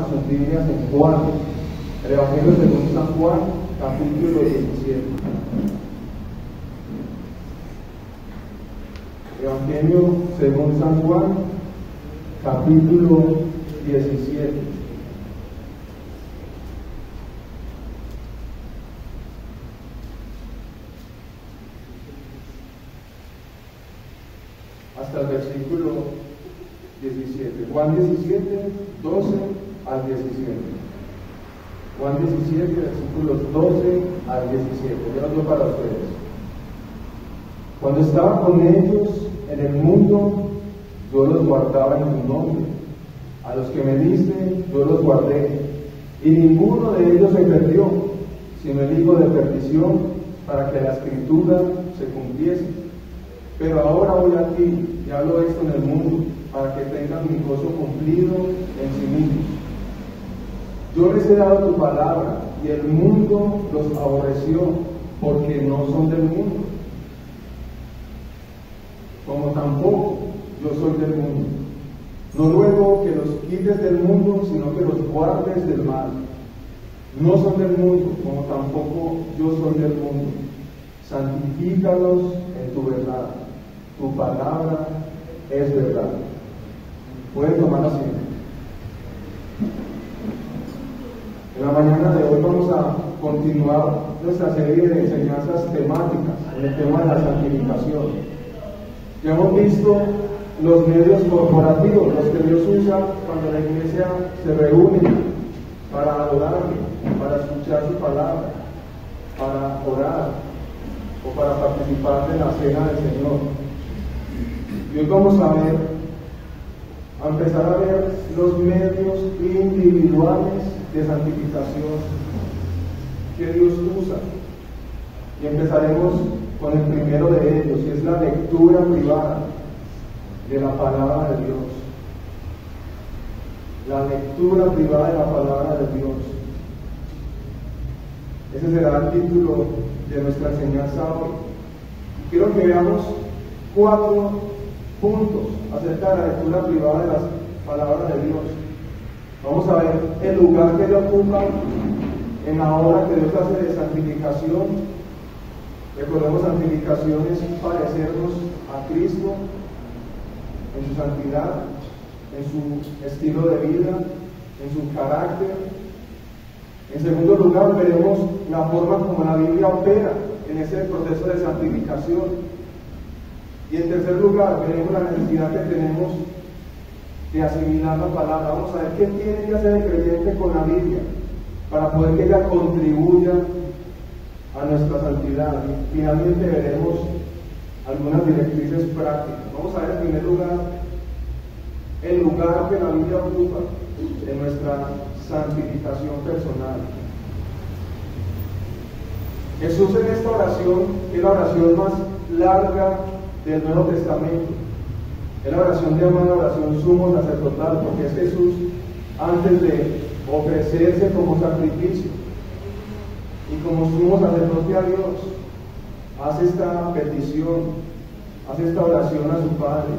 sus Biblias en Juan, el Evangelio según San Juan, capítulo 17. Evangelio según San Juan, capítulo 17. Hasta el versículo 17. Juan 17, 12 al 17. Juan 17, versículos 12 al 17. Yo lo digo para ustedes. Cuando estaba con ellos en el mundo, yo los guardaba en tu nombre. A los que me diste, yo los guardé. Y ninguno de ellos se perdió, sino el hijo de perdición, para que la escritura se cumpliese. Pero ahora voy a ti y hablo esto en el mundo, para que tengan mi gozo cumplido en sí mismos. Yo les he dado tu palabra, y el mundo los aborreció, porque no son del mundo, como tampoco yo soy del mundo. No ruego que los quites del mundo, sino que los guardes del mal. No son del mundo, como tampoco yo soy del mundo. Santifícalos en tu verdad. Tu palabra es verdad. Pueden tomar asiento. En la mañana de hoy vamos a continuar nuestra serie de enseñanzas temáticas en el tema de la santificación. Ya hemos visto los medios corporativos, los que Dios usa cuando la iglesia se reúne para adorarle, para escuchar su palabra, para orar o para participar de la cena del Señor. Y hoy vamos a empezar a ver los medios individuales de santificación que Dios usa. Y empezaremos con el primero de ellos, y es la lectura privada de la palabra de Dios. La lectura privada de la palabra de Dios. Ese será el título de nuestra enseñanza hoy. Quiero que veamos 4 puntos acerca de la lectura privada de las palabras de Dios. Vamos a ver el lugar que le ocupa en la obra que Dios hace de santificación. Recordemos, santificación es parecernos a Cristo en su santidad, en su estilo de vida, en su carácter. En segundo lugar, veremos la forma como la Biblia opera en ese proceso de santificación. Y en tercer lugar, veremos la necesidad que tenemos de asimilar la palabra. Vamos a ver qué tiene que hacer el creyente con la Biblia para poder que ella contribuya a nuestra santidad. Y finalmente veremos algunas directrices prácticas. Vamos a ver en primer lugar el lugar que la Biblia ocupa en nuestra santificación personal. Jesús en esta oración, que es la oración más larga del Nuevo Testamento, es la oración llamada oración sumo sacerdotal, porque es Jesús antes de ofrecerse como sacrificio y como sumo sacerdote a Dios, hace esta petición, hace esta oración a su Padre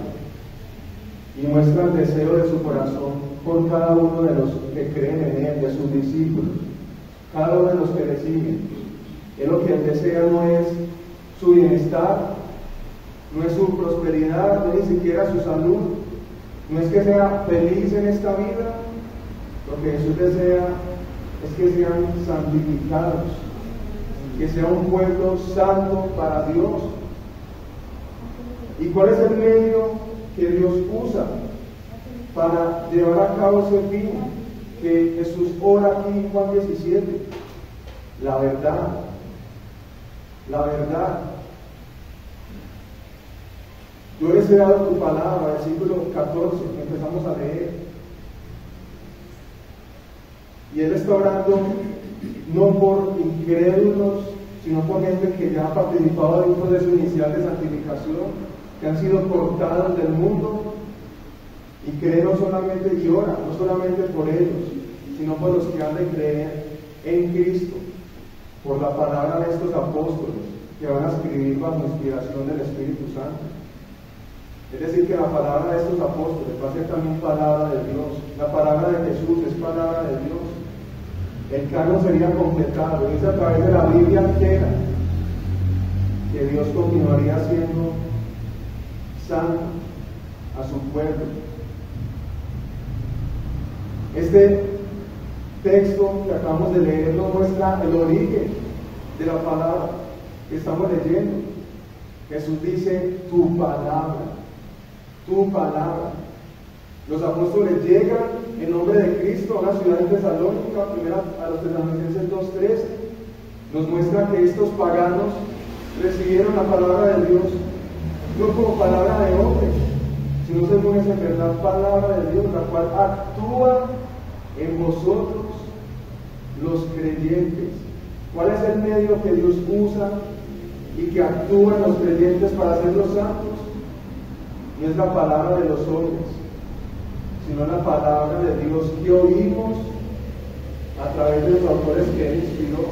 y muestra el deseo de su corazón por cada uno de los que creen en Él, de sus discípulos, cada uno de los que le siguen. Él lo que Él desea no es su bienestar, no es su prosperidad, no es ni siquiera su salud, no es que sea feliz en esta vida. Lo que Jesús desea es que sean santificados, que sea un pueblo santo para Dios. ¿Y cuál es el medio que Dios usa para llevar a cabo ese fin que Jesús ora aquí en Juan 17? La verdad. La verdad. Yo les he dado tu palabra, versículo 14, que empezamos a leer. Y Él está orando no por incrédulos, sino por gente que ya ha participado de un proceso inicial de santificación, que han sido cortados del mundo y creen no solamente y oran, no solamente por ellos, sino por los que han de creer en Cristo, por la palabra de estos apóstoles que van a escribir bajo inspiración del Espíritu Santo. Es decir, que la palabra de estos apóstoles va a ser también palabra de Dios. La palabra de Jesús es palabra de Dios. El canon sería completado. Es a través de la Biblia entera que Dios continuaría siendo santo a su pueblo. Este texto que acabamos de leer nos muestra el origen de la palabra que estamos leyendo. Jesús dice, tu palabra, tu palabra. Los apóstoles llegan en nombre de Cristo a una ciudad de Tesalónica, primera a los Tesalonicenses 2:13, nos muestra que estos paganos recibieron la palabra de Dios, no como palabra de hombres, sino según es en verdad palabra de Dios, la cual actúa en vosotros, los creyentes. ¿Cuál es el medio que Dios usa y que actúa en los creyentes para hacerlos santos? No es la palabra de los hombres, sino la palabra de Dios que oímos a través de los autores que Él inspiró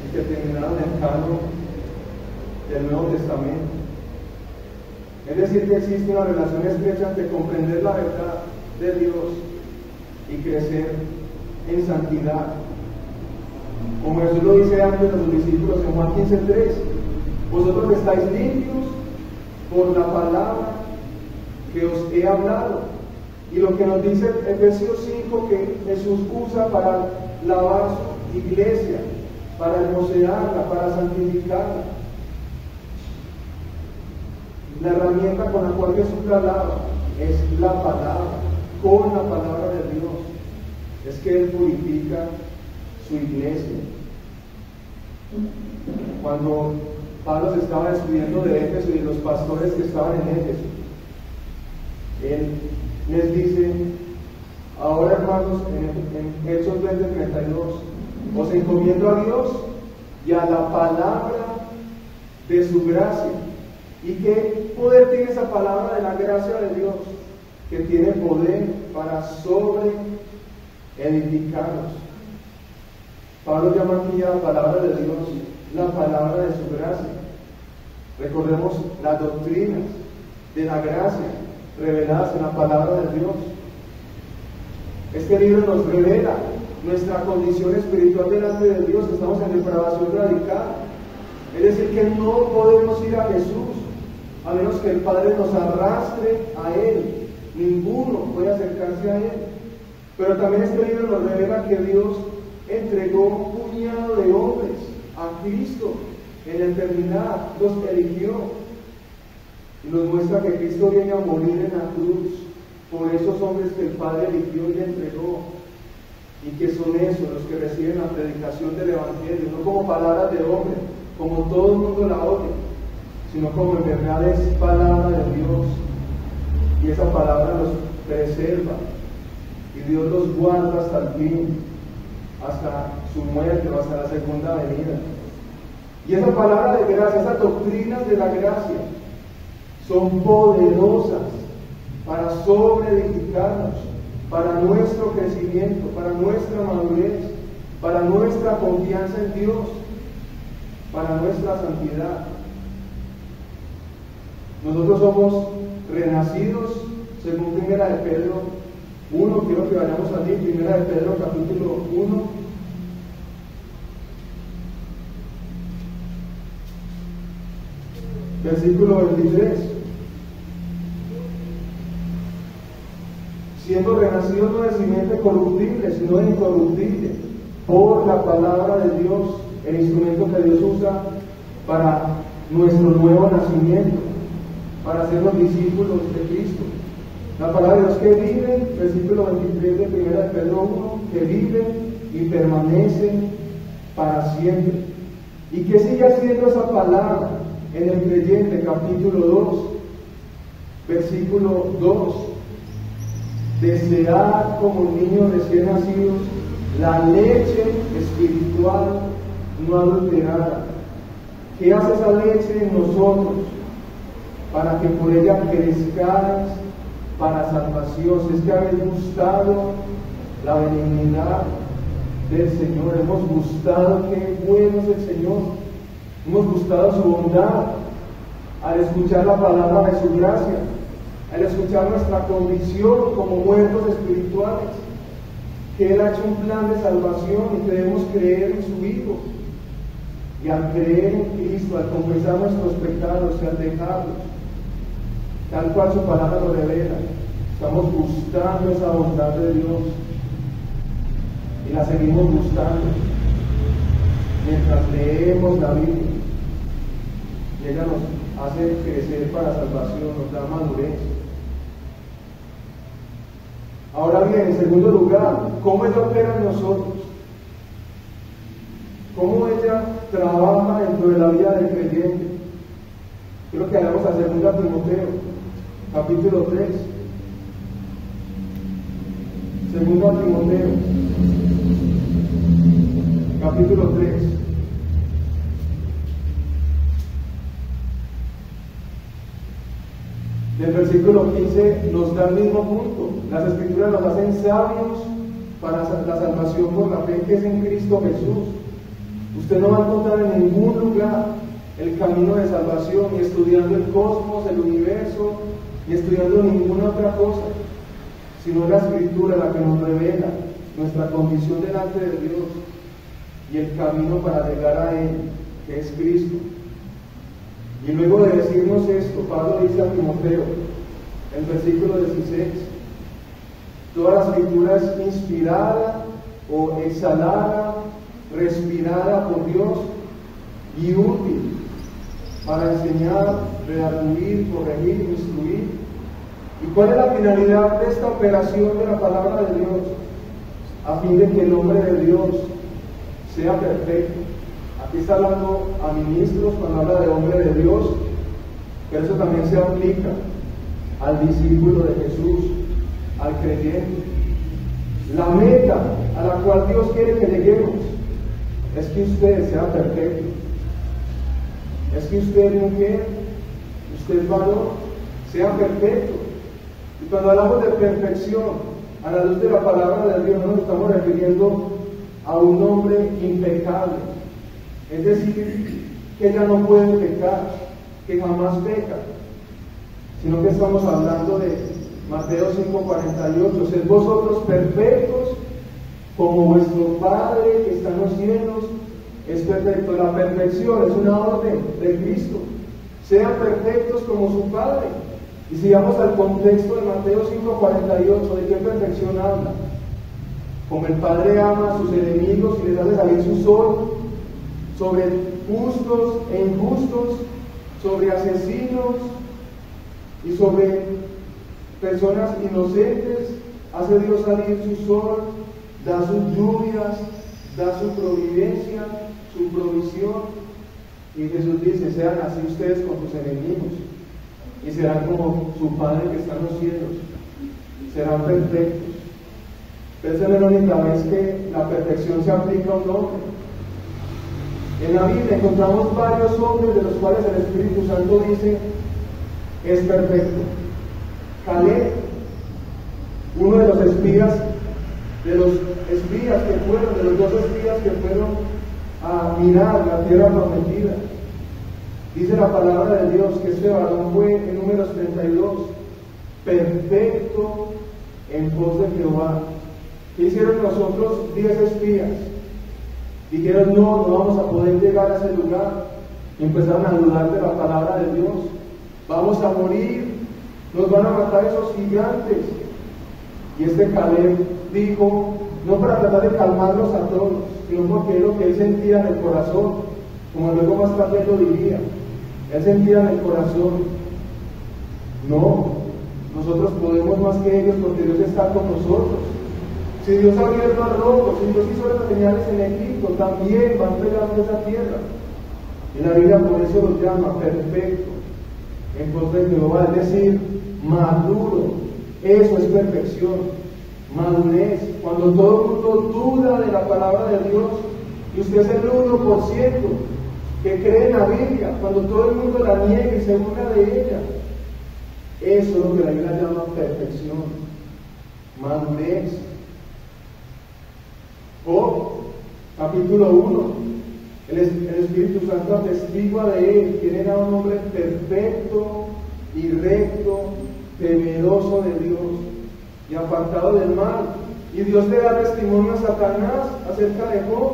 y que terminaron el canon del Nuevo Testamento. Es decir, que existe una relación estrecha entre comprender la verdad de Dios y crecer en santidad. Como Jesús lo dice antes a sus discípulos en Juan 15:3, vosotros estáis limpios por la palabra que os he hablado. Y lo que nos dice Efesios 5, que Jesús usa para lavar su iglesia, para hermosearla, para santificarla. La herramienta con la cual Jesús la lava es la palabra, con la palabra de Dios. Es que Él purifica su iglesia. Cuando Pablo se estaba despidiendo de Éfeso y de los pastores que estaban en Éfeso, Él les dice, ahora hermanos, en Hechos 20:32, os encomiendo a Dios y a la palabra de su gracia. ¿Y qué poder tiene esa palabra de la gracia de Dios? Que tiene poder para edificarnos. Pablo llama aquí a la palabra de Dios la palabra de su gracia. Recordemos las doctrinas de la gracia reveladas en la palabra de Dios. Este libro nos revela nuestra condición espiritual delante de Dios, que estamos en depravación radical. Es decir, que no podemos ir a Jesús a menos que el Padre nos arrastre a Él. Ninguno puede acercarse a Él. Pero también este libro nos revela que Dios entregó un puñado de hombres a Cristo en la eternidad, los eligió. Y nos muestra que Cristo viene a morir en la cruz por esos hombres que el Padre eligió y le entregó. Y que son esos los que reciben la predicación del Evangelio, no como palabras de hombre, como todo el mundo la oye, sino como en verdad es palabra de Dios. Y esa palabra los preserva. Y Dios los guarda hasta el fin, hasta su muerte o hasta la segunda venida. Y esa palabra de gracia, esas doctrinas de la gracia, son poderosas para sobreedificarnos, para nuestro crecimiento, para nuestra madurez, para nuestra confianza en Dios, para nuestra santidad. Nosotros somos renacidos según Primera de Pedro 1, quiero que vayamos allí, Primera de Pedro capítulo 1. Versículo 23. Siendo renacidos no de simiente corruptible, sino de incorruptible, por la palabra de Dios, el instrumento que Dios usa para nuestro nuevo nacimiento, para ser los discípulos de Cristo. La palabra de Dios que vive, versículo 23 de 1 de Pedro 1, que vive y permanece para siempre. ¿Y qué sigue haciendo esa palabra en el creyente? Capítulo 2, versículo 2. Desead como niños recién nacidos la leche espiritual no adulterada. ¿Qué hace esa leche en nosotros? Para que por ella crezcáis para salvación. Si es que habéis gustado la benignidad del Señor, hemos gustado qué bueno es el Señor, hemos gustado su bondad al escuchar la palabra de su gracia, al escuchar nuestra condición como muertos espirituales, que Él ha hecho un plan de salvación y que debemos creer en su Hijo. Y al creer en Cristo, al confesar nuestros pecados y al dejarlos, tal cual su palabra lo revela, estamos gustando esa bondad de Dios y la seguimos gustando mientras leemos la Biblia. Y ella nos hace crecer para salvación, nos da madurez. Ahora bien, en segundo lugar, ¿cómo ella opera en nosotros? ¿Cómo ella trabaja dentro de la vida del creyente? Creo que hagamos a 2 Timoteo, capítulo 3. 2 Timoteo, capítulo 3. Del versículo 15 nos da el mismo punto. Las Escrituras nos hacen sabios para la salvación por la fe que es en Cristo Jesús. Usted no va a encontrar en ningún lugar el camino de salvación, ni estudiando el cosmos, el universo, ni estudiando ninguna otra cosa, sino la Escritura la que nos revela nuestra condición delante de Dios y el camino para llegar a Él, que es Cristo. Y luego de decirnos esto, Pablo dice a Timoteo, en el versículo 16, toda la Escritura es inspirada o exhalada, respirada por Dios y útil para enseñar, redarguir, corregir, instruir. ¿Y cuál es la finalidad de esta operación de la palabra de Dios? A fin de que el hombre de Dios sea perfecto. Aquí está hablando a ministros cuando habla de hombre de Dios, pero eso también se aplica al discípulo de Jesús, al creyente. La meta a la cual Dios quiere que lleguemos es que usted sea perfecto. Es que usted, mujer, usted, varón, sea perfecto. Y cuando hablamos de perfección, a la luz de la palabra de Dios, no nos estamos refiriendo a un hombre impecable. Es decir, que ella no puede pecar, que jamás peca, sino que estamos hablando de Mateo 5:48, sed vosotros perfectos como vuestro Padre que está en los cielos es perfecto. La perfección es una orden de Cristo. Sean perfectos como su Padre. Y si vamos al contexto de Mateo 5:48, ¿de qué perfección habla? Como el Padre ama a sus enemigos y les hace salir su sol sobre justos e injustos, sobre asesinos y sobre personas inocentes, hace Dios salir su sol, da sus lluvias, da su providencia, su provisión. Y Jesús dice, sean así ustedes con sus enemigos, y serán como su Padre que está en los cielos, serán perfectos. Pero esa no es la única vez que la perfección se aplica a un hombre. En la Biblia encontramos varios hombres de los cuales el Espíritu Santo dice, es perfecto. Caleb, uno de los espías que fueron, de los 2 espías que fueron a mirar la tierra prometida. Dice la palabra de Dios que este varón fue, en Números 32, perfecto en pos de Jehová. ¿Qué hicieron nosotros 10 espías? Dijeron, no vamos a poder llegar a ese lugar. Y empezaron a dudar de la palabra de Dios. Vamos a morir, nos van a matar esos gigantes. Y este Caleb dijo, no para tratar de calmarlos a todos, sino porque es lo que él sentía en el corazón, como luego más tarde lo diría. Él sentía en el corazón, no, nosotros podemos más que ellos porque Dios está con nosotros. Si Dios ha abierto el rojo, si Dios hizo las señales en Egipto, también va a entregar esa tierra. Y la Biblia por eso lo llama perfecto, en pos de Jehová, es decir, maduro. Eso es perfección. Madurez, cuando todo el mundo duda de la palabra de Dios y usted es el 1% que cree en la Biblia, cuando todo el mundo la niega y se burla de ella, eso es lo que la Biblia llama perfección, madurez. Job, capítulo 1, el Espíritu Santo atestigua de él, quien era un hombre perfecto y recto temeroso de Dios y apartado del mal. Y Dios le da testimonio a Satanás acerca de Job.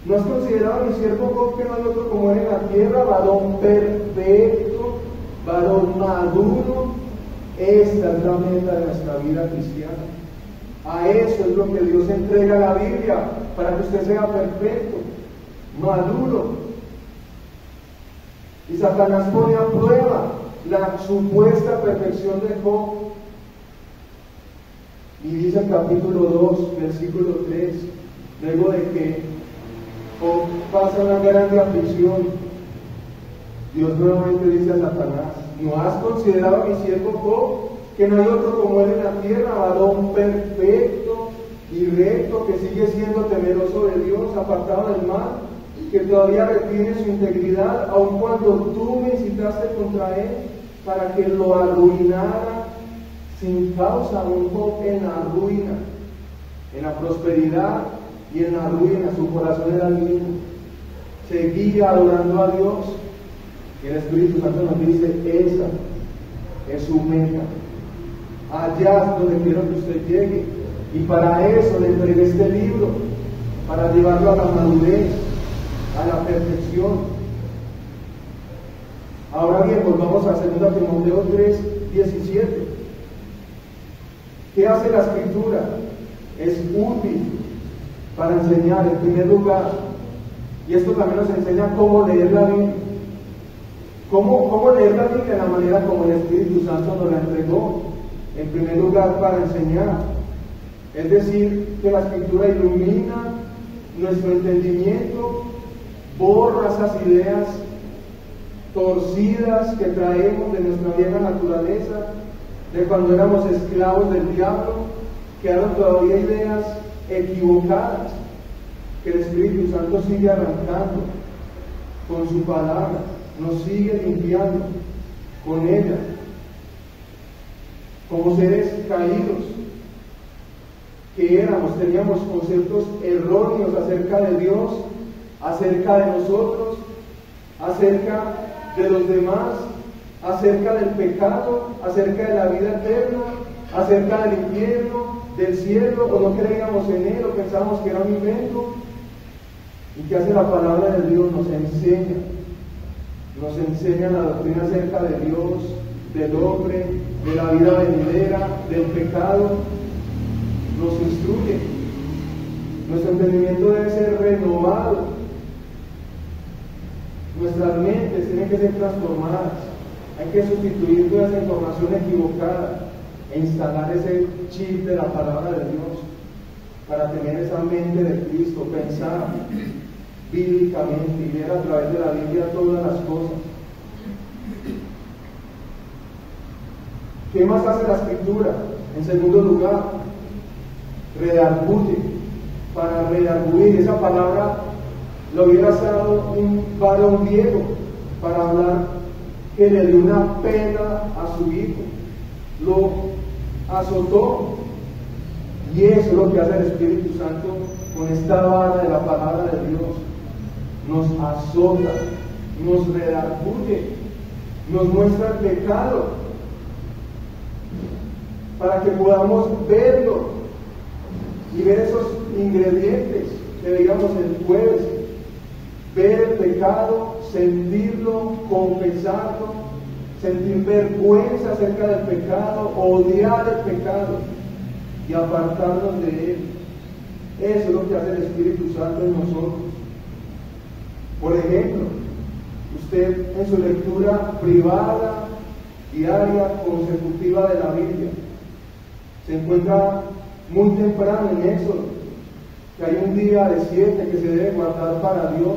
¿No has considerado a mi siervo Job, que no hay otro como él en la tierra, varón perfecto, varón maduro? Esta es la meta de nuestra vida cristiana. A eso es lo que Dios entrega a la Biblia, para que usted sea perfecto, maduro. Y Satanás pone a prueba la supuesta perfección de Job. Y dice el capítulo 2, versículo 3, luego de que Job pasa una gran aflicción, Dios nuevamente dice a Satanás: ¿no has considerado a mi siervo Job, que no hay otro como él en la tierra, varón perfecto y recto, que sigue siendo temeroso de Dios, apartado del mal, que todavía retiene su integridad, aun cuando tú me incitaste contra él para que lo arruinara sin causa? Un Job en la ruina, en la prosperidad y en la ruina, su corazón era el mismo. Seguía adorando a Dios. Y el Espíritu Santo nos dice: esa es su meta. Allá es donde quiero que usted llegue. Y para eso le entregué este libro, para llevarlo a la madurez, a la perfección. Ahora bien, volvamos a 2 Timoteo 3:17. ¿Qué hace la Escritura? Es útil para enseñar, en primer lugar. Y esto también nos enseña cómo leer la Biblia. ¿Cómo leer la Biblia? De la manera como el Espíritu Santo nos la entregó. En primer lugar, para enseñar. Es decir, que la Escritura ilumina nuestro entendimiento, borra esas ideas torcidas que traemos de nuestra vieja naturaleza, de cuando éramos esclavos del diablo. Quedaron todavía ideas equivocadas que el Espíritu Santo sigue arrancando con su palabra, nos sigue limpiando con ella. Como seres caídos que éramos, teníamos conceptos erróneos acerca de Dios, acerca de nosotros, acerca de los demás, acerca del pecado, acerca de la vida eterna, acerca del infierno, del cielo, o no creíamos en él, o pensábamos que era un invento. ¿Y qué hace la palabra de Dios? Nos enseña la doctrina acerca de Dios, del hombre, de la vida venidera, del pecado. Nos instruye. Nuestro entendimiento debe ser renovado. Nuestras mentes tienen que ser transformadas. Hay que sustituir toda esa información equivocada e instalar ese chip de la palabra de Dios para tener esa mente de Cristo, pensar bíblicamente y ver a través de la Biblia todas las cosas. ¿Qué más hace la Escritura? En segundo lugar, redarguye. Para redarguir, esa palabra lo hubiera usado un varón griego para hablar que le dio una pena a su hijo, lo azotó. Y eso es lo que hace el Espíritu Santo con esta vara de la palabra de Dios. Nos azota, nos redarguye, nos muestra el pecado, para que podamos verlo y ver esos ingredientes que veíamos el jueves. Ver el pecado, sentirlo, confesarlo, sentir vergüenza acerca del pecado, odiar el pecado y apartarnos de él. Eso es lo que hace el Espíritu Santo en nosotros. Por ejemplo, usted en su lectura privada, diaria, consecutiva de la Biblia, se encuentra muy temprano en Éxodo, que hay un día de 7 que se debe guardar para Dios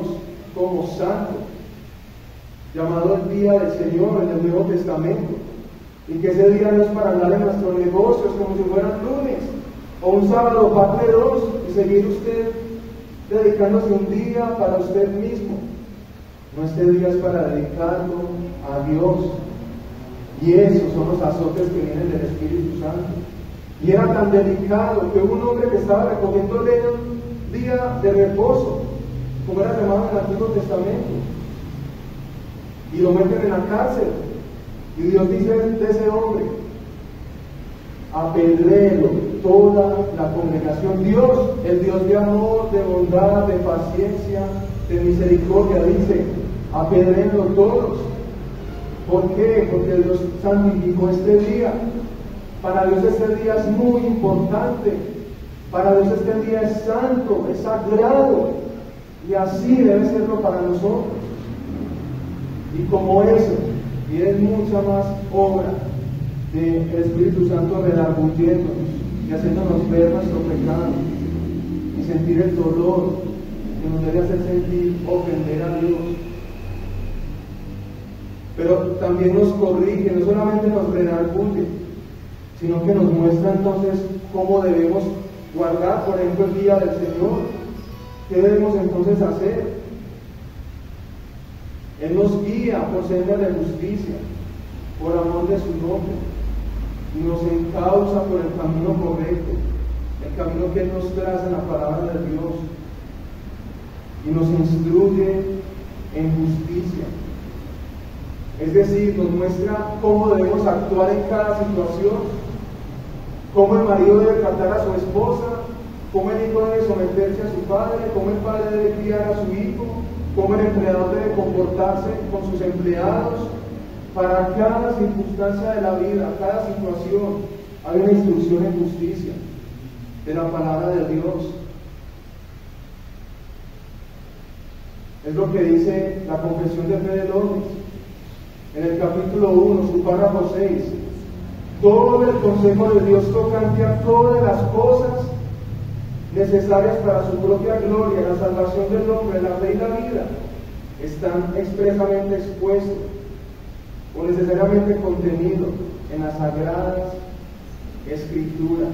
como santo, llamado el Día del Señor en el Nuevo Testamento, y que ese día no es para andar en nuestros negocios como si fueran lunes, o un sábado parte 2, y seguir usted dedicándose un día para usted mismo. No, este día es para dedicarlo a Dios, y esos son los azotes que vienen del Espíritu Santo. Y era tan delicado que hubo un hombre que estaba recogiéndole un día de reposo, como era llamado en el Antiguo Testamento, y lo meten en la cárcel. Y Dios dice de ese hombre: apedréelo toda la congregación. Dios, el Dios de amor, de bondad, de paciencia, de misericordia, dice, apedréenlo todos. ¿Por qué? Porque Dios santificó este día. Para Dios este día es muy importante. Para Dios este día es santo, es sagrado. Y así debe serlo para nosotros. Y como eso, y es mucha más obra del Espíritu Santo redarguyéndonos y haciéndonos ver nuestro pecado y sentir el dolor que nos debe hacer sentir ofender a Dios. Pero también nos corrige, no solamente nos redarguye, sino que nos muestra entonces cómo debemos guardar, por ejemplo, el día del Señor. ¿Qué debemos entonces hacer? Él nos guía por sendas de justicia, por amor de su nombre, y nos encausa por el camino correcto, el camino que Él nos traza en la palabra de Dios, y nos instruye en justicia. Es decir, nos muestra cómo debemos actuar en cada situación, cómo el marido debe tratar a su esposa, cómo el hijo debe someterse a su padre, cómo el padre debe criar a su hijo, cómo el empleador debe comportarse con sus empleados. Para cada circunstancia de la vida, cada situación, hay una instrucción en justicia de la palabra de Dios. Es lo que dice la Confesión de Fe de Londres, en el capítulo 1, su párrafo 6. Todo el consejo de Dios tocante a todas las cosas necesarias para su propia gloria, la salvación del hombre, la fe y la vida, están expresamente expuestos o necesariamente contenidos en las sagradas Escrituras.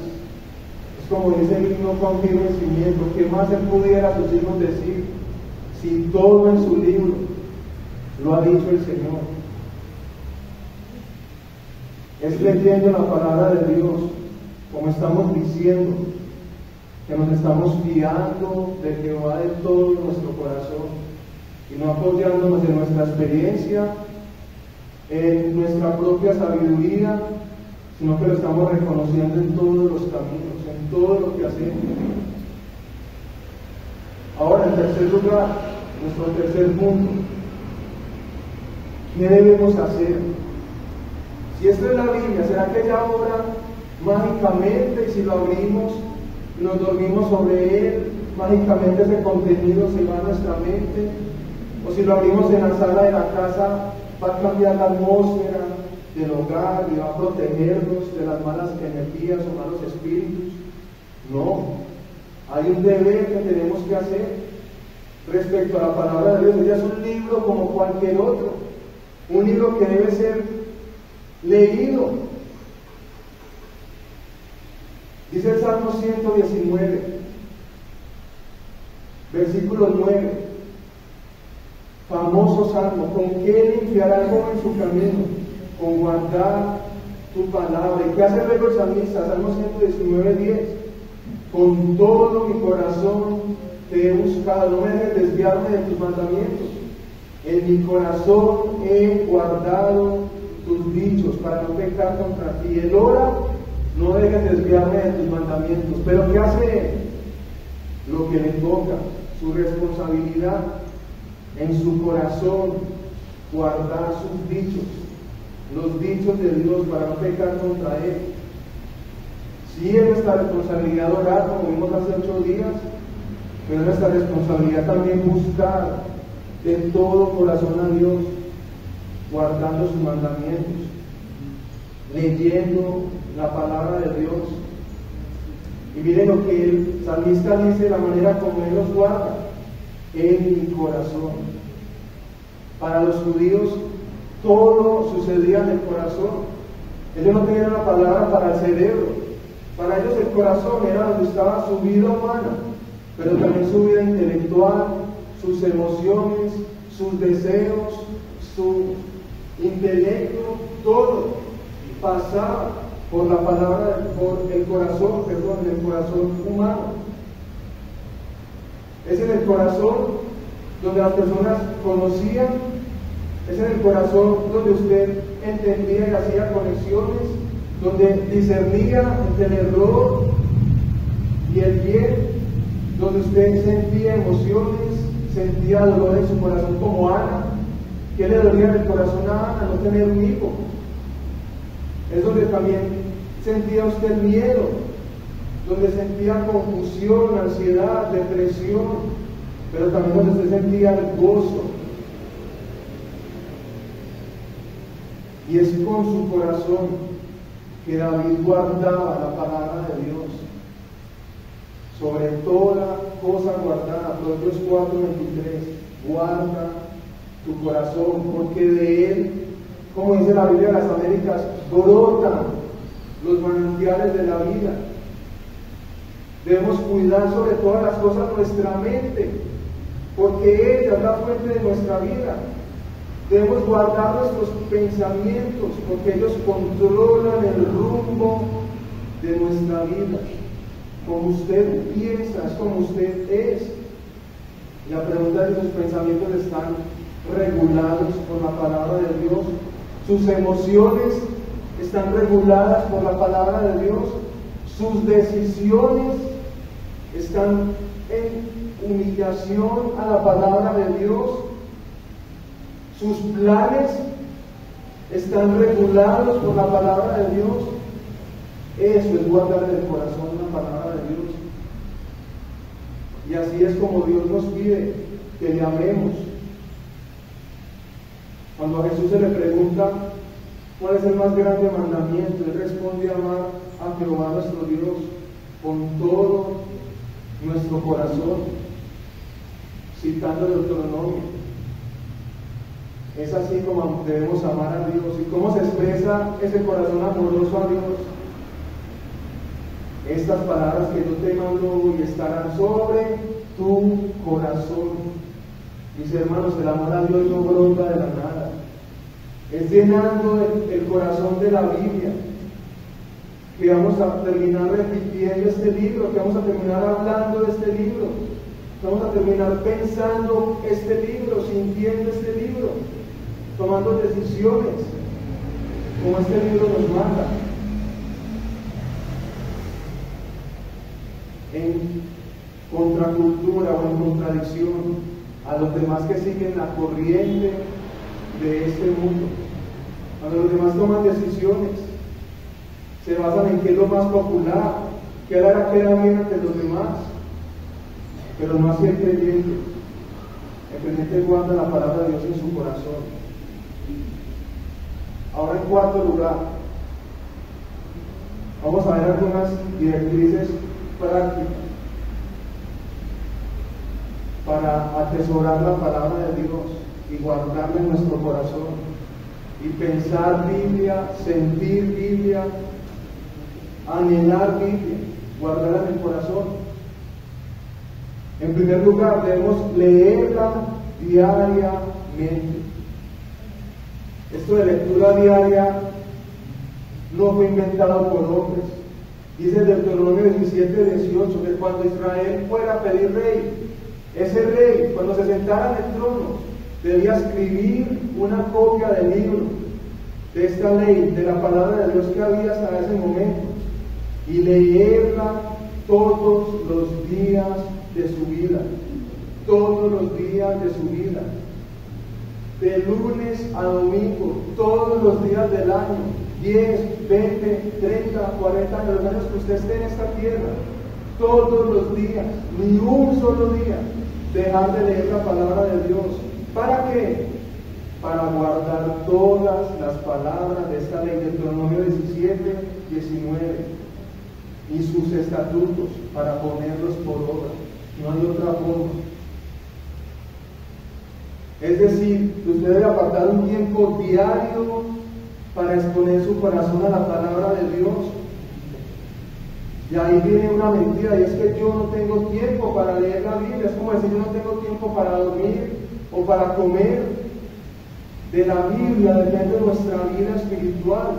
Es como dice el himno con firme cimiento. ¿Qué más él pudiera a sus hijos decir si todo en su libro lo ha dicho el Señor? Es leyendo la palabra de Dios, como estamos diciendo, que nos estamos fiando de Jehová de todo nuestro corazón y no apoyándonos en nuestra experiencia, en nuestra propia sabiduría, sino que lo estamos reconociendo en todos los caminos, en todo lo que hacemos. Ahora, en tercer lugar, nuestro tercer punto, ¿qué debemos hacer? Si esto es la Biblia, ¿será que ella obra mágicamente y si lo abrimos y nos dormimos sobre él, mágicamente ese contenido se va a nuestra mente? O si lo abrimos en la sala de la casa, va a cambiar la atmósfera del hogar y va a protegernos de las malas energías o malos espíritus. No, hay un deber que tenemos que hacer respecto a la palabra de Dios. Ella es un libro como cualquier otro, un libro que debe ser leído. Dice el Salmo 119, versículo 9. Famoso salmo, ¿con qué limpiará el joven su camino? Con guardar tu palabra. ¿Y qué hace luego el salmista? Salmo 119, 10. Con todo mi corazón te he buscado, no me dejes desviarme de tus mandamientos. En mi corazón he guardado tus dichos para no pecar contra ti. Él ora, no dejes desviarme de tus mandamientos. Pero ¿qué hace él? Lo que le toca, su responsabilidad. En su corazón guardar sus dichos, los dichos de Dios para no pecar contra Él. Sí es nuestra responsabilidad orar, como vimos hace 8 días, pero es nuestra responsabilidad también buscar de todo corazón a Dios, guardando sus mandamientos, leyendo la palabra de Dios. Y miren lo que el salmista dice, la manera como Él los guarda. En mi corazón. Para los judíos todo sucedía en el corazón. Ellos no tenían la palabra para el cerebro. Para ellos el corazón era donde estaba su vida humana, pero también su vida intelectual, sus emociones, sus deseos, su intelecto, todo pasaba por la palabra, por el corazón, el corazón humano. Es en el corazón donde las personas conocían, es en el corazón donde usted entendía y hacía conexiones, donde discernía entre el error y el bien, donde usted sentía emociones, sentía dolor en su corazón como Ana. ¿Qué le dolía en el corazón a Ana? No tener un hijo. Es donde también sentía usted miedo, donde sentía confusión, ansiedad, depresión, pero también donde usted sentía el gozo. Y es con su corazón que David guardaba la palabra de Dios. Sobre toda cosa guardada, Proverbios 4:23, guarda tu corazón, porque de él, como dice la Biblia de las Américas, brotan los manantiales de la vida. Debemos cuidar sobre todas las cosas nuestra mente, porque ella es la fuente de nuestra vida. Debemos guardar nuestros pensamientos, porque ellos controlan el rumbo de nuestra vida. Como usted piensa, es como usted es. Y la pregunta es si sus pensamientos están regulados por la palabra de Dios. Sus emociones están reguladas por la palabra de Dios. Sus decisiones están en humillación a la palabra de Dios. Sus planes están regulados por la palabra de Dios. Eso es guardar en el corazón la palabra de Dios. Y así es como Dios nos pide que le amemos. Cuando a Jesús se le pregunta cuál es el más grande mandamiento, Él responde: amar a Jehová nuestro Dios con todo nuestro corazón, citando el Deuteronomio. Es así como debemos amar a Dios. ¿Y cómo se expresa ese corazón amoroso a Dios? Estas palabras que yo te mando hoy estarán sobre tu corazón. Mis hermanos, el amor a Dios no brota de la nada. Es llenando el corazón de la Biblia, que vamos a terminar repitiendo este libro, que vamos a terminar hablando de este libro, que vamos a terminar pensando este libro, sintiendo este libro, tomando decisiones como este libro nos manda. En contracultura o en contradicción a los demás que siguen la corriente de este mundo. Cuando los demás toman decisiones, se basan en qué es lo más popular, qué hará queda bien ante los demás, pero no así el creyente. El creyente guarda la palabra de Dios en su corazón. Ahora, en cuarto lugar, vamos a ver algunas directrices prácticas para atesorar la palabra de Dios y guardarla en nuestro corazón, y pensar Biblia, sentir Biblia, anhelar Biblia, guardarla en el corazón. En primer lugar, debemos leerla diariamente. Esto de lectura diaria no fue inventado por hombres. Dice Deuteronomio 17:18 que cuando Israel fuera a pedir rey, ese rey, cuando se sentara en el trono, debía escribir una copia del libro, de esta ley, de la palabra de Dios que había hasta ese momento, y leerla todos los días de su vida, todos los días de su vida, de lunes a domingo, todos los días del año, 10, 20, 30, 40 años, los años que usted esté en esta tierra, todos los días, ni un solo día, dejar de leer la palabra de Dios. ¿Para qué? Para guardar todas las palabras de esta ley, Deuteronomio 17, 19, y sus estatutos, para ponerlos por obra. No hay otra forma. Es decir, que usted debe apartar un tiempo diario para exponer su corazón a la palabra de Dios. Y ahí viene una mentira, y es que yo no tengo tiempo para leer la Biblia. Es como decir, yo no tengo tiempo para dormir o para comer. De la Biblia depende nuestra vida espiritual.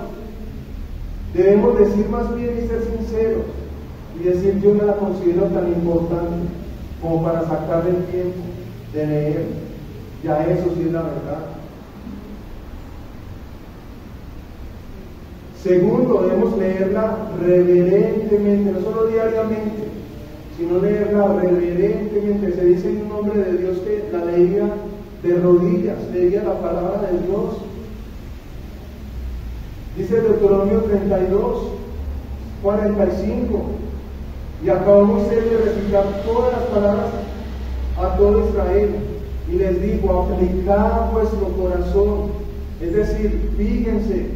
Debemos decir más bien y ser sinceros y decir: yo no la considero tan importante como para sacar el tiempo de leer. Ya eso sí es la verdad. Segundo, debemos leerla reverentemente, no solo diariamente, sino leerla reverentemente. Se dice en un nombre de Dios que la leía de rodillas, leía la palabra de Dios. Dice Deuteronomio 32, 45, y acabó Moisés de recitar todas las palabras a todo Israel, y les dijo: aplicad vuestro corazón, es decir, fíjense,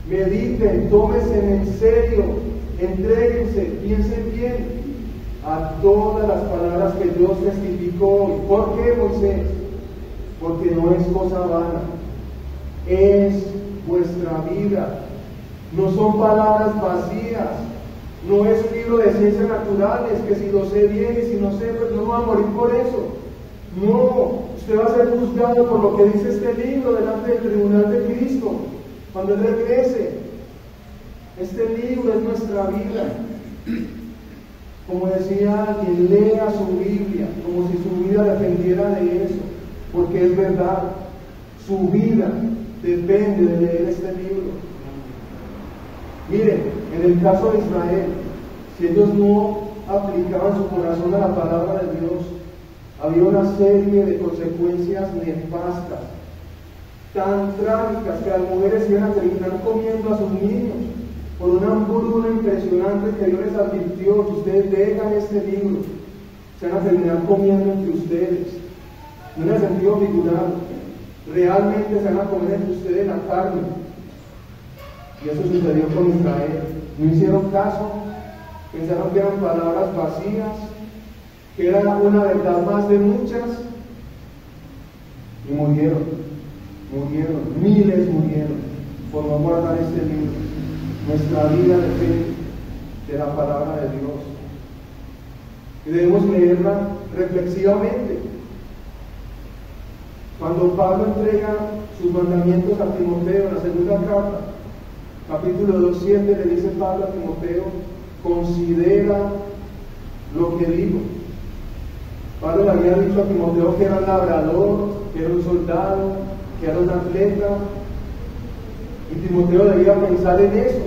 mediten, tómense en serio, entréguense, piensen bien a todas las palabras que Dios testificó. ¿Por qué, Moisés? Porque no es cosa vana, es vuestra vida. No son palabras vacías, no es un libro de ciencias naturales que si lo sé bien y si no sé, pues no voy a morir por eso. No, usted va a ser juzgado por lo que dice este libro delante del tribunal de Cristo cuando Él regrese. Este libro es nuestra vida. Como decía alguien, lea su Biblia como si su vida dependiera de eso, porque es verdad, su vida depende de leer este libro. Miren, en el caso de Israel, si ellos no aplicaban su corazón a la palabra de Dios, había una serie de consecuencias nefastas, tan trágicas, que las mujeres iban a terminar comiendo a sus niños por una hambruna impresionante que Dios les advirtió: si ustedes dejan este libro, se van a terminar comiendo entre ustedes. No en el sentido figurado, realmente se van a comer entre ustedes la carne. Y eso sucedió con Israel. No hicieron caso, pensaron que eran palabras vacías, que era una verdad más de muchas, y murieron, miles murieron por no guardar este libro. Nuestra vida depende de la palabra de Dios, y debemos leerla reflexivamente. Cuando Pablo entrega sus mandamientos a Timoteo en la segunda carta, capítulo 2:7, le dice Pablo a Timoteo: considera lo que digo. Pablo le había dicho a Timoteo que era un labrador, que era un soldado, que era un atleta, y Timoteo debía pensar en eso,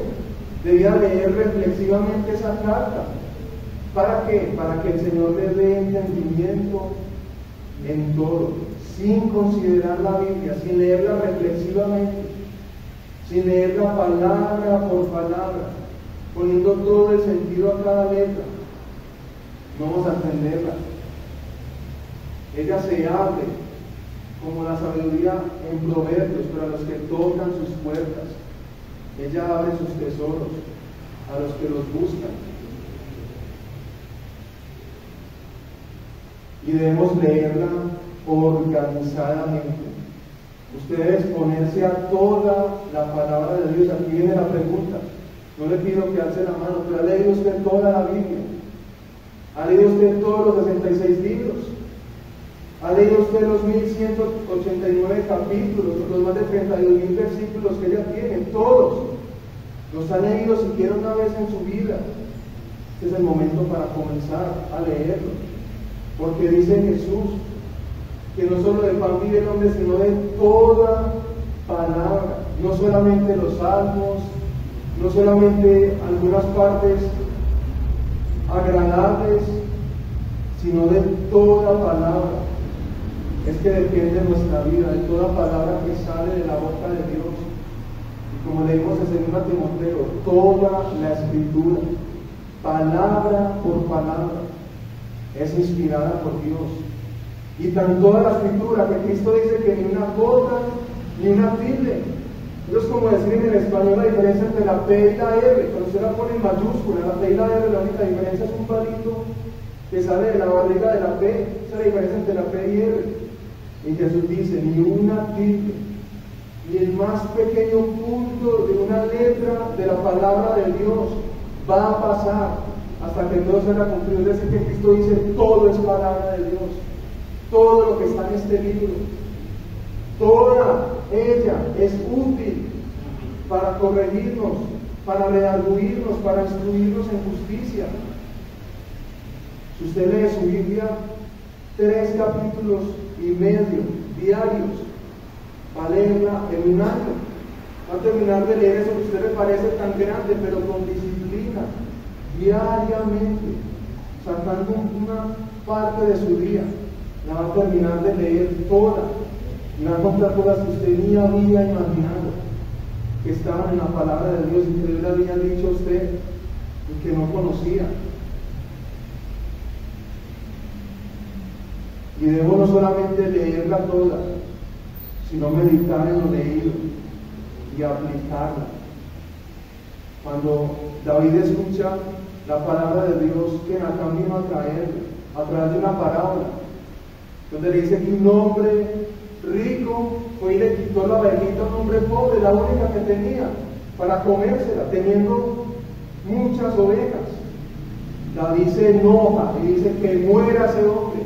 debía leer reflexivamente esa carta. ¿Para qué? Para que el Señor le dé entendimiento en todo, sin considerar la Biblia, sin leerla reflexivamente, sin leerla palabra por palabra, poniendo todo el sentido a cada letra. No vamos a entenderla. Ella se abre como la sabiduría en Proverbios, pero a los que tocan sus puertas. Ella abre sus tesoros a los que los buscan. Y debemos leerla organizadamente. Ustedes ponerse a toda la palabra de Dios. Aquí viene la pregunta. No le pido que alce la mano, pero ¿ha leído usted toda la Biblia? ¿Ha leído usted todos los 66 libros? ¿Ha leído usted los 1189 capítulos, los más de 32.000 versículos que ella tiene? Todos. ¿Los ha leído siquiera una vez en su vida? Este es el momento para comenzar a leerlo. Porque dice Jesús que no solo de pan vive el hombre, sino de toda palabra. No solamente los salmos, no solamente algunas partes agradables, sino de toda palabra. Es que depende de nuestra vida, de toda palabra que sale de la boca de Dios. Y como leímos en 2 Timoteo, toda la Escritura, palabra por palabra, es inspirada por Dios. Y tan toda la Escritura que Cristo dice que ni una jota ni una tilde. Eso es como decir en el español la diferencia entre la P y la R. Cuando usted la pone en mayúscula, la P y la R, la única diferencia es un palito que sale de la barriga de la P. Esa es la diferencia entre la P y R. Y Jesús dice: ni una tilde, ni el más pequeño punto de una letra de la palabra de Dios va a pasar hasta que todo sea cumplido. Es decir, que Cristo dice: todo es palabra de Dios, todo lo que está en este libro, toda ella es útil para corregirnos, para redarguirnos, para instruirnos en justicia. Si usted lee su Biblia 3 capítulos y medio diarios, va a leerla en un año, Va a terminar de leer eso que a usted le parece tan grande, pero con disciplina, diariamente, sacando una parte de su día. La va a terminar de leer toda. Y va a encontrar cosas que usted ni había imaginado, que estaban en la palabra de Dios y que Dios le había dicho a usted y que no conocía. Y debo no solamente leerla toda, sino meditar en lo leído y aplicarla. Cuando David escucha la palabra de Dios, que acá vino a traerle, a través de una parábola, donde le dice que un hombre rico fue y le quitó la ovejita a un hombre pobre, la única que tenía, para comérsela, teniendo muchas ovejas. David se enoja y dice que muera ese hombre.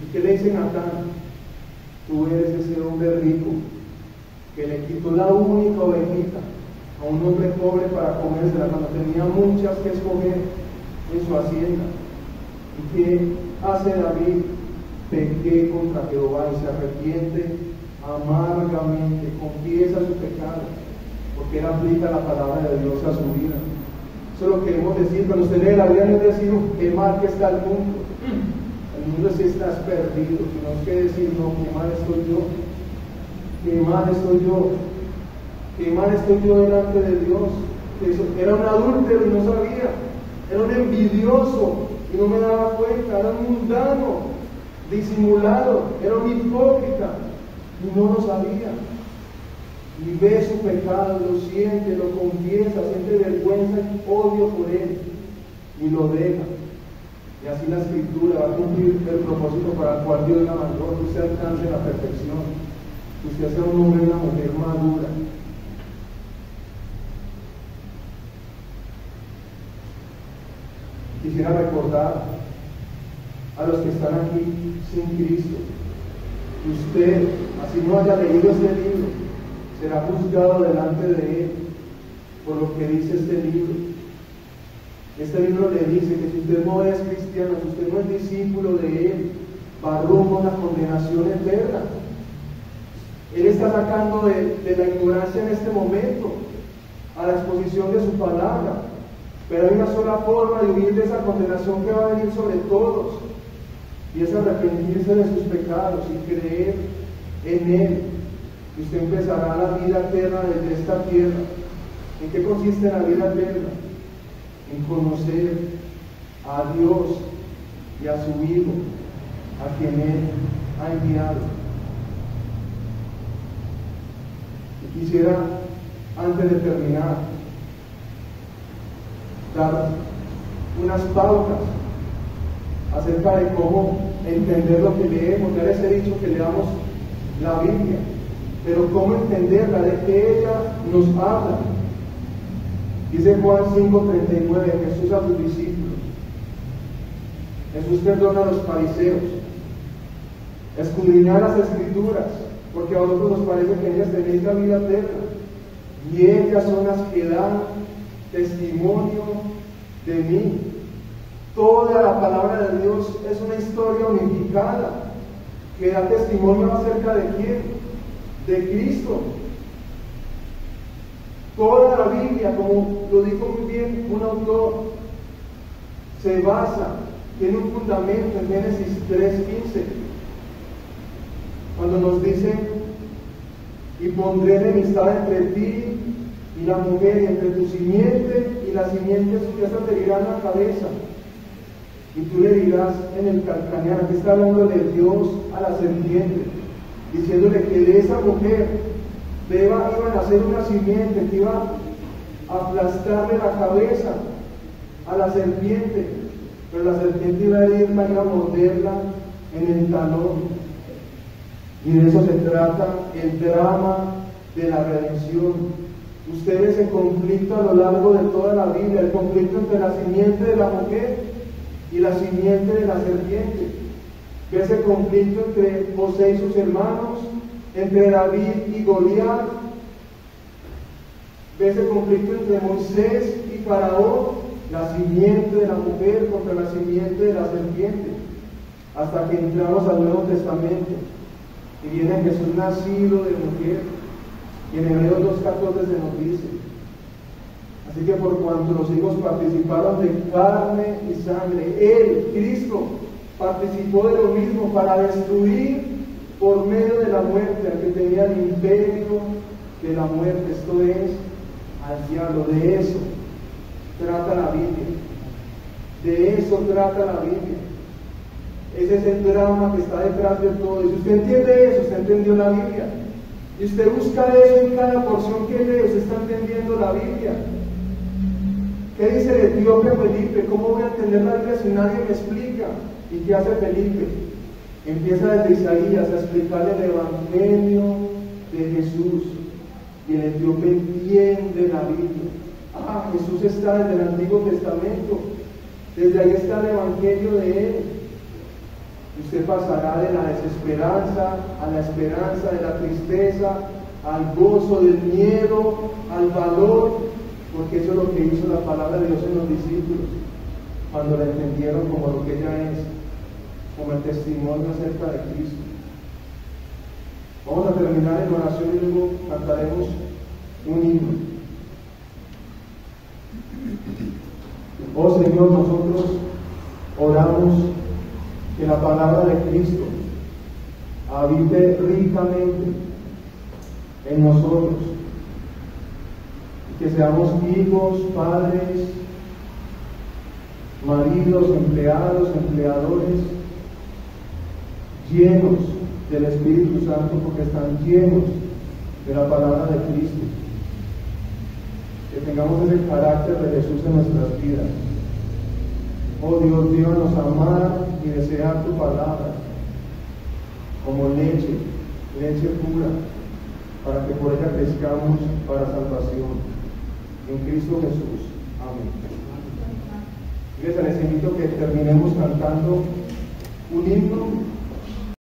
¿Y qué le dicen acá? Tú eres ese hombre rico que le quitó la única ovejita a un hombre pobre para comérsela cuando tenía muchas que escoger en su hacienda. ¿Y qué hace David? Pequé contra Jehová y se arrepiente amargamente, confiesa su pecado, porque él aplica la palabra de Dios a su vida. Eso es lo que queremos decir. Cuando usted lee la Biblia, no es decir, qué mal que está el mundo. El mundo sí estás perdido, sino es que decir, no, qué mal estoy yo, qué mal estoy yo, qué mal estoy yo delante de Dios. Era un adúltero y no sabía, era un envidioso y no me daba cuenta, era un mundano, disimulado, era un hipócrita y no lo sabía. Y ve su pecado, lo siente, lo confiesa, siente vergüenza y odio por él y lo deja. Y así la Escritura va a cumplir el propósito para el cual Dios la mandó, que usted alcance la perfección, que usted sea un hombre y una mujer madura. Quisiera recordar a los que están aquí sin Cristo, que usted, así no haya leído este libro, será juzgado delante de Él por lo que dice este libro. Este libro le dice que si usted no es cristiano, si usted no es discípulo de Él, va rumbo a la condenación eterna. Él está sacando de la ignorancia en este momento a la exposición de su palabra, pero hay una sola forma de huir de esa condenación que va a venir sobre todos, y es arrepentirse de sus pecados y creer en Él. Y usted empezará la vida eterna desde esta tierra. ¿En qué consiste la vida eterna? En conocer a Dios y a su Hijo, a quien Él ha enviado. Y quisiera, antes de terminar, dar unas pautas acerca de cómo entender lo que leemos. Ya les he dicho que leamos la Biblia, pero cómo entenderla, de que ella nos habla. Dice Juan 5:39, Jesús a sus discípulos. Jesús perdona a los fariseos. Escudriñad las Escrituras, porque a vosotros os parece que en ellas tenéis la vida eterna, y ellas son las que dan testimonio de mí. Toda la palabra de Dios es una historia unificada que da testimonio acerca de quién, de Cristo. Toda la Biblia, como lo dijo muy bien un autor, se basa, tiene un fundamento en Génesis 3:15, cuando nos dice: y pondré enemistad entre ti y la mujer, y entre tu simiente y la simiente suya, esta te herirá en la cabeza, y tú le dirás en el calcañar. Aquí está hablando de Dios a la serpiente, diciéndole que de esa mujer iban a hacer una simiente que iba a aplastarle la cabeza a la serpiente, pero la serpiente iba a iba a morderla en el talón. Y de eso se trata el drama de la redención. Usted ve ese conflicto a lo largo de toda la Biblia, el conflicto entre la simiente de la mujer y la simiente de la serpiente. Ve ese conflicto entre José y sus hermanos, entre David y Goliat. Ve ese conflicto entre Moisés y Faraón, la simiente de la mujer contra la simiente de la serpiente, hasta que entramos al Nuevo Testamento y viene Jesús nacido de mujer, Y en Hebreos 2:14 se nos dice: así que por cuanto los hijos participaron de carne y sangre, Él, Cristo, participó de lo mismo para destruir por medio de la muerte al que tenía el imperio de la muerte, esto es, al diablo. De eso trata la Biblia. De eso trata la Biblia. Ese es el drama que está detrás de todo. Y si usted entiende eso, usted entendió la Biblia. Y usted busca eso en cada porción que lee, usted está entendiendo la Biblia. ¿Qué dice el etíope Felipe? ¿Cómo voy a entender la Biblia si nadie me explica? ¿Y qué hace Felipe? Empieza desde Isaías a explicarle el Evangelio de Jesús. Y el etíope entiende la Biblia. Ah, Jesús está desde el Antiguo Testamento. Desde ahí está el Evangelio de Él. Usted pasará de la desesperanza a la esperanza, de la tristeza al gozo, del miedo al valor, porque eso es lo que hizo la palabra de Dios en los discípulos, cuando la entendieron como lo que ella es, como el testimonio acerca de Cristo. Vamos a terminar en oración y luego cantaremos un himno. Oh Señor, nosotros oramos que la palabra de Cristo habite ricamente en nosotros, y que seamos hijos, padres, maridos, empleados, empleadores, llenos del Espíritu Santo, porque están llenos de la palabra de Cristo. Que tengamos ese carácter de Jesús en nuestras vidas. Oh Dios, díganos amar y desear tu palabra como leche pura, para que por ella crezcamos para salvación. En Cristo Jesús. Amén. Les invito a que terminemos cantando un himno